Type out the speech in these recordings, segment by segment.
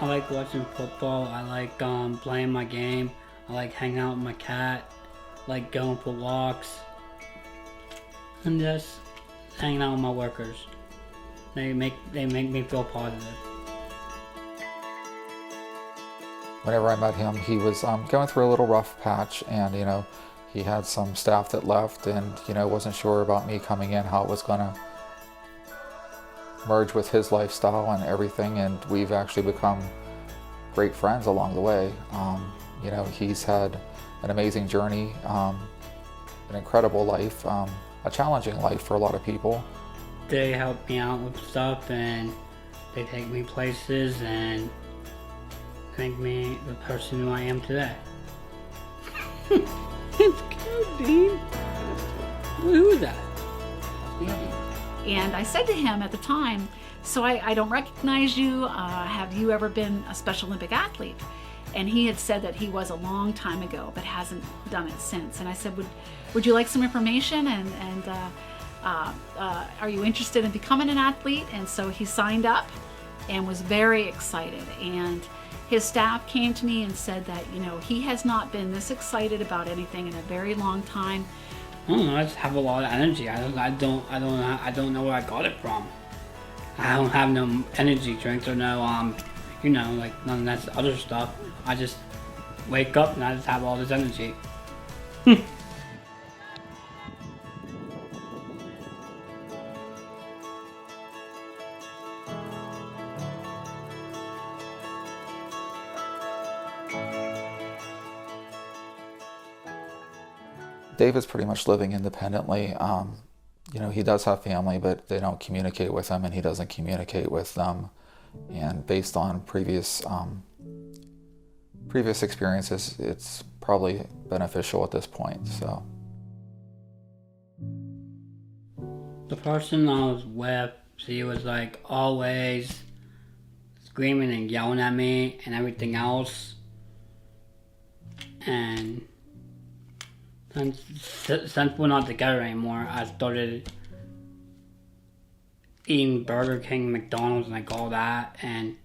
I like watching football. I like playing my game. I like hanging out with my cat. I like going for walks. And just hanging out with my workers. They make me feel positive. Whenever I met him, he was going through a little rough patch, and he had some staff that left, and wasn't sure about me coming in, how it was going to merge with his lifestyle and everything. And we've actually become great friends along the way. He's had an amazing journey, an incredible life, a challenging life for a lot of people. They help me out with stuff, and they take me places and make me the person who I am today. It's cute, Dean. Who is that? And I said to him at the time, so I don't recognize you. Have you ever been a Special Olympic athlete? And he had said that he was a long time ago, but hasn't done it since. And I said, would you like some information? And are you interested in becoming an athlete? And so he signed up and was very excited. And his staff came to me and said that, he has not been this excited about anything in a very long time. I don't know. I just have a lot of energy. I don't know where I got it from. I don't have no energy drinks or no like none of that other stuff. I just wake up and I just have all this energy. David's pretty much living independently. He does have family, but they don't communicate with him, and he doesn't communicate with them. And based on previous experiences, it's probably beneficial at this point. So The person I was with, she was like always screaming and yelling at me and everything else. And since we're not together anymore, I started eating Burger King, McDonald's, and like all that, and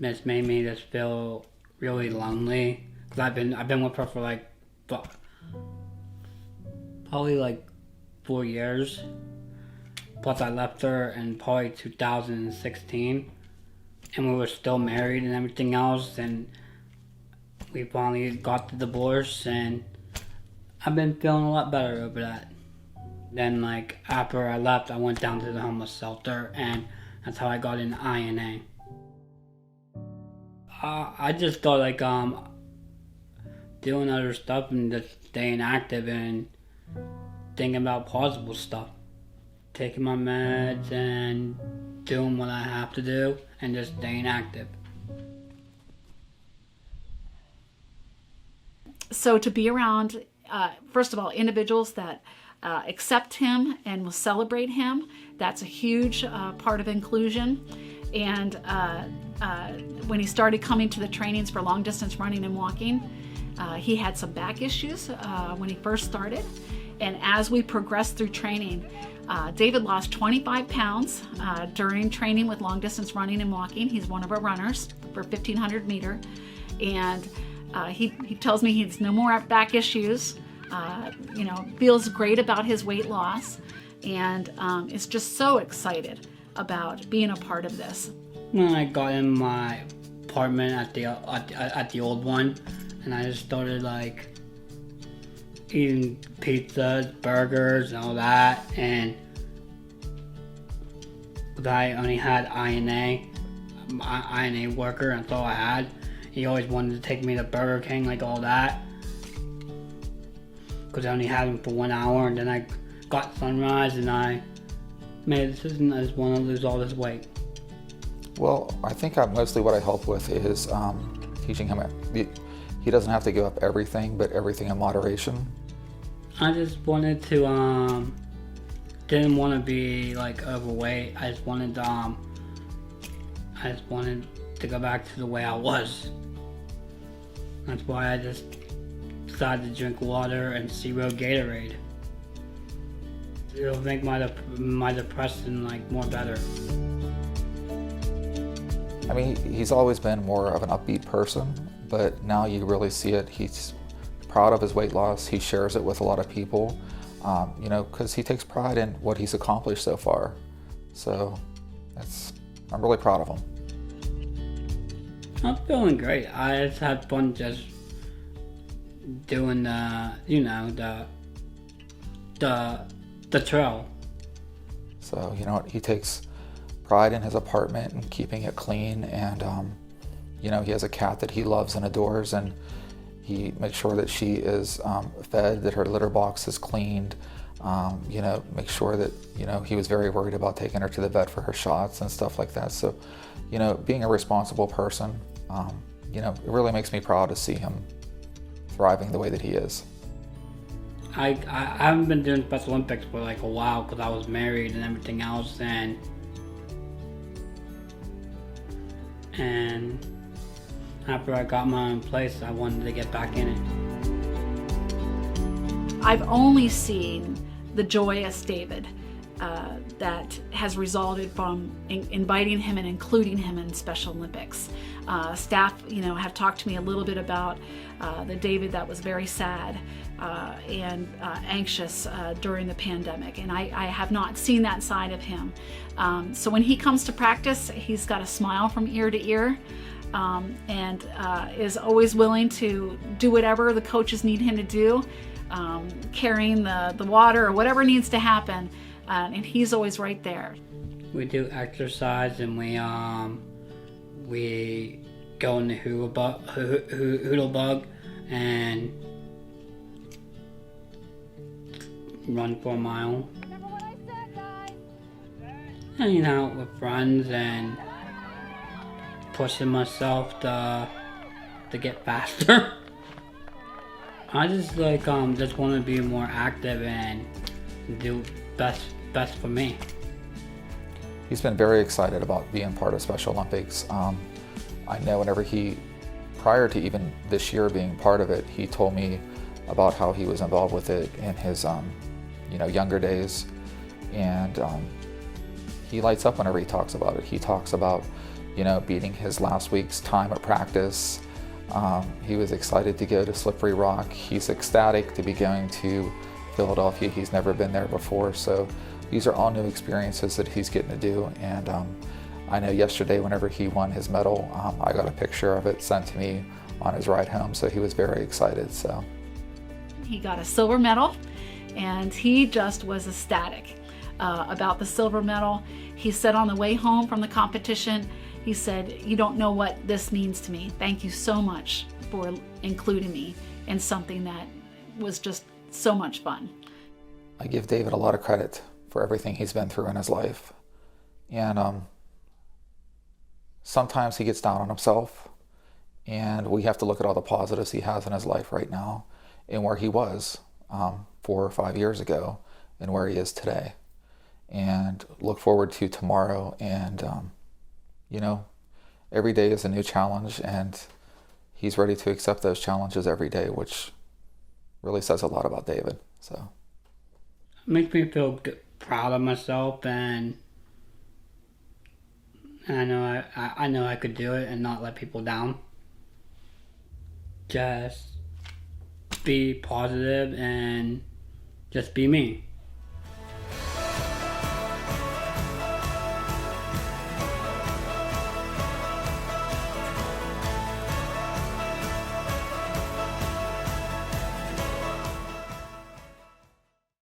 it's made me just feel really lonely. Cause I've been with her for like probably like 4 years. Plus I left her in probably 2016, and we were still married and everything else, and we finally got the divorce, and I've been feeling a lot better over that. Then like after I left, I went down to the homeless shelter, and that's how I got into INA. I just thought like doing other stuff and just staying active and thinking about positive stuff. Taking my meds and doing what I have to do and just staying active. So to be around, first of all, individuals that accept him and will celebrate him, that's a huge part of inclusion. And when he started coming to the trainings for long distance running and walking, he had some back issues when he first started. And as we progressed through training, David lost 25 pounds during training with long distance running and walking. He's one of our runners for 1500 meter. And he tells me he has no more back issues, feels great about his weight loss, and is just so excited about being a part of this. When I got in my apartment at the old one, and I just started like eating pizzas, burgers, and all that, and I only had INA worker, that's all I had. He always wanted to take me to Burger King, like all that, because I only had him for 1 hour, and then I got Sunrise, and I made a decision I just want to lose all this weight. Well, I think mostly what I help with is teaching him. He doesn't have to give up everything, but everything in moderation. I just wanted to, didn't want to be like overweight. I just wanted to go back to the way I was. That's why I just decided to drink water and zero Gatorade. It'll make my depression like more better. I mean, he's always been more of an upbeat person, but now you really see it. He's proud of his weight loss. He shares it with a lot of people, you know, because he takes pride in what he's accomplished so far. So I'm really proud of him. I'm feeling great. I just had fun just doing the trail. So, you know, he takes pride in his apartment and keeping it clean, and you know, he has a cat that he loves and adores, and he makes sure that she is fed, that her litter box is cleaned, you know, make sure that, you know, he was very worried about taking her to the vet for her shots and stuff like that. So, you know, being a responsible person, you know, it really makes me proud to see him thriving the way that he is. I haven't been doing Special Olympics for like a while because I was married and everything else, and after I got my own place, I wanted to get back in it. I've only seen the joyous David that has resulted from inviting him and including him in Special Olympics. Staff, you know, have talked to me a little bit about the David that was very sad and anxious during the pandemic, and I have not seen that side of him. So when he comes to practice, he's got a smile from ear to ear, and is always willing to do whatever the coaches need him to do, carrying the water or whatever needs to happen, and he's always right there. We do exercise, and we go in the hula bug and run for a mile. Hanging out with friends and pushing myself to get faster. I just just want to be more active and do best for me. He's been very excited about being part of Special Olympics. I know whenever prior to even this year being part of it, he told me about how he was involved with it in his you know, younger days, and he lights up whenever he talks about it. He talks about, you know, beating his last week's time at practice. He was excited to go to Slippery Rock. He's ecstatic to be going to Philadelphia. He's never been there before, so these are all new experiences that he's getting to do. And I know yesterday, whenever he won his medal, I got a picture of it sent to me on his ride home, so he was very excited. So he got a silver medal, and he just was ecstatic about the silver medal. He said on the way home from the competition, he said, "You don't know what this means to me. Thank you so much for including me in something that was just so much fun." I give David a lot of credit for everything he's been through in his life. And sometimes he gets down on himself, and we have to look at all the positives he has in his life right now and where he was 4 or 5 years ago and where he is today, and look forward to tomorrow. And you know, every day is a new challenge, and he's ready to accept those challenges every day, which really says a lot about David. So it makes me feel proud of myself, and I know I could do it and not let people down. Just be positive and just be me.